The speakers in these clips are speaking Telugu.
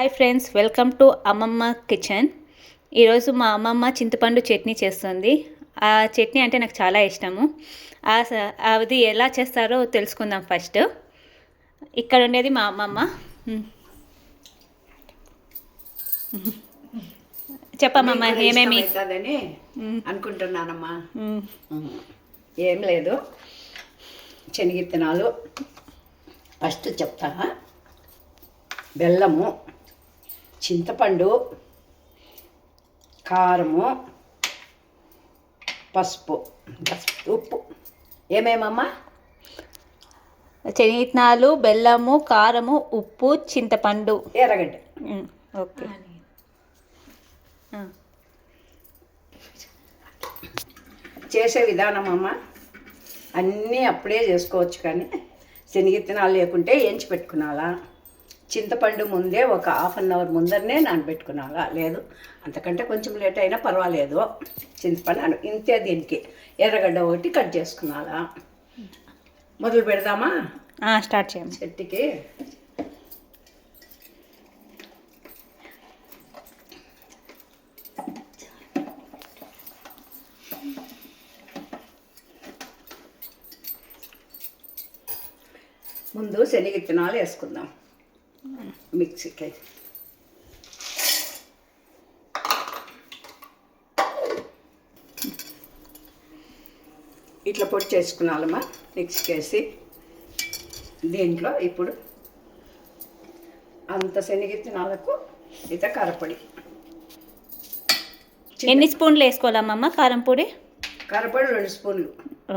హాయ్ ఫ్రెండ్స్, వెల్కమ్ టు అమ్మమ్మ కిచెన్. ఈరోజు మా అమ్మమ్మ చింతపండు చట్నీ చేస్తుంది. ఆ చట్నీ అంటే నాకు చాలా ఇష్టము. అది ఎలా చేస్తారో తెలుసుకుందాం. ఫస్ట్ ఇక్కడ ఉండేది మా అమ్మమ్మ. చెప్పమ్మమ్మ, ఏమేమి అనుకుంటున్నానమ్మా. ఏం లేదు, శనగిత్తనాలు ఫస్ట్ చెప్తా. బెల్లము, చింతపండు, కారము, పసుపు, ఉప్పు. ఏమేమమ్మా? శనగిత్తనాలు, బెల్లము, కారము, ఉప్పు, చింతపండు, ఎర్రగడ్డ. ఓకే. చేసే విధానం అమ్మ అన్నీ అప్పుడే చేసుకోవచ్చు, కానీ శనగిత్తనాలు లేకుంటే ఏంచి పెట్టుకున్నాలా. చింతపండు ముందే ఒక హాఫ్ అన్ అవర్ ముందరనే నానబెట్టుకున్నాలా. లేదు అంతకంటే కొంచెం లేట్ అయినా పర్వాలేదు. చింతపండు ఇంతే. దీనికి ఎర్రగడ్డ ఒకటి కట్ చేసుకున్నాలా. మొదలు పెడదామా? స్టార్ట్ చేయండి. చెట్టుకి ముందు శనగిత్తనాలు వేసుకుందాం మిక్సీకి. ఇట్లా పొడి చేసుకున్నాలమ్మా మిక్సీకి వేసి. దీంట్లో ఇప్పుడు అంత శనగిత్తనాలకు ఇంత కారపొడి. ఎన్ని స్పూన్లు వేసుకోవాలమ్మమ్మ కారం పొడి? కారపొడి 2 స్పూన్లు.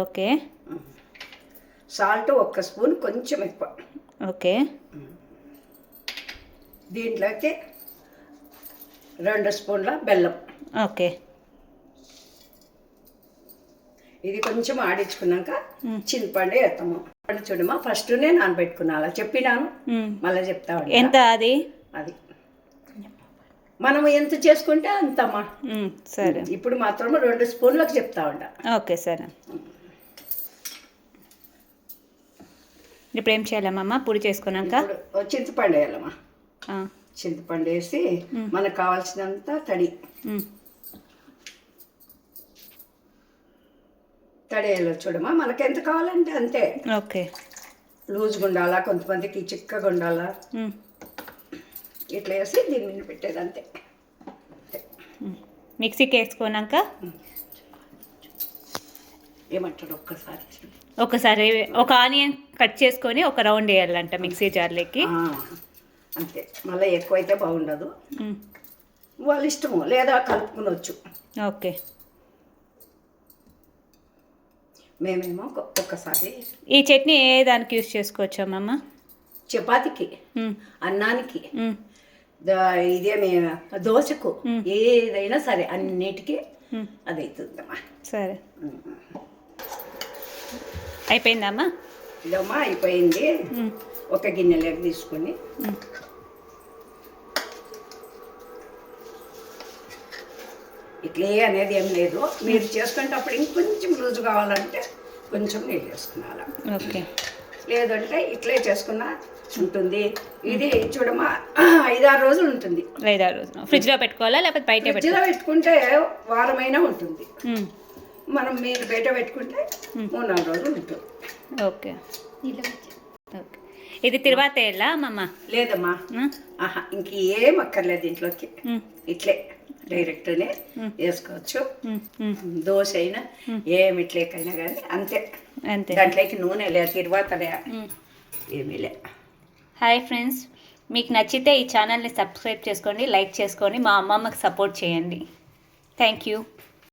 ఓకే. సాల్ట్ 1 స్పూన్, కొంచెం ఎక్కువ. ఓకే. దీంట్లోకి 2 స్పూన్ల బెల్లం. ఓకే. ఇది కొంచెం ఆడించుకున్నాక చింతపండు వేస్తాము. పండు చూడమా, ఫస్ట్నే నానబెట్టుకున్నా చెప్పినాను, మళ్ళీ చెప్తా. ఎంత అది? అది మనం ఎంత చేసుకుంటే అంతమ్మా. సరే. ఇప్పుడు మాత్రం 2 స్పూన్లకు చెప్తా ఉంటా. ఓకే సరే. ఇప్పుడు ఏం చేయాలమ్మా? పొడి చేసుకున్నాక చింతపండు వేయాలమ్మా. చింతపండు వేసి మనకు కావాల్సినంత తడి వేయాలి. చూడమా, మనకి ఎంత కావాలంటే అంతే. ఓకే. లూజ్గా ఉండాలా, కొంతమందికి చిక్కగా ఉండాలా. ఇట్లా వేసి దీని మీద పెట్టేది అంతే. మిక్సీకి వేసుకున్నాక ఏమంటారు, ఒకసారి ఒక ఆనియన్ కట్ చేసుకొని ఒక రౌండ్ వేయాలంట మిక్సీ జార్లోకి. అంతే. మళ్ళీ ఎక్కువైతే బాగుండదు, వాళ్ళ ఇష్టము, లేదా కలుపుకునవచ్చు. ఓకే. మేమేమో ఒక్కసారి ఈ చట్నీ ఏ దానికి యూజ్ చేసుకోవచ్చమ్మా? చపాతీకి, అన్నానికి, ఇదేమి దోశకు, ఏదైనా సరే అన్నిటికీ అది అవుతుందమ్మా. సరే, అయిపోయిందమ్మా? ఇదమ్మా అయిపోయింది. ఒక గిన్నెలోకి తీసుకొని ఇట్లే అనేది ఏం లేదు. మీరు చేసుకునేటప్పుడు ఇంకొంచెం లూజు కావాలంటే కొంచెం నీళ్ళు వేసుకున్నాను. ఓకే. లేదంటే ఇట్లే చేసుకున్నా ఉంటుంది. ఇది చూడమ్మా 5-6 రోజులు ఉంటుంది. 5-6 రోజులు ఫ్రిడ్జ్లో పెట్టుకోవాలా, లేకపోతే బయట? ఫ్రిడ్జ్లో పెట్టుకుంటే వారమైనా ఉంటుంది. మనం మీరు బయట పెట్టుకుంటే 3-4 రోజులు ఉంటుంది. ఓకే. ఓకే. ఇది తర్వాత ఎలా అమ్మమ్మ? లేదమ్మా, ఇంక ఏం అక్కర్లేదు దీంట్లోకి. ఇట్లే డైరెక్ట్నే వేసుకోవచ్చు. దోశ అయినా ఏమిట్లేకైనా కానీ అంతే. అంతే. దాంట్లోకి నూనె లేదు, తిరువాతలే ఏమీ లే. హాయ్ ఫ్రెండ్స్, మీకు నచ్చితే ఈ ఛానల్ని సబ్స్క్రైబ్ చేసుకోండి, లైక్ చేసుకొని మా అమ్మమ్మకి సపోర్ట్ చేయండి. Thank you.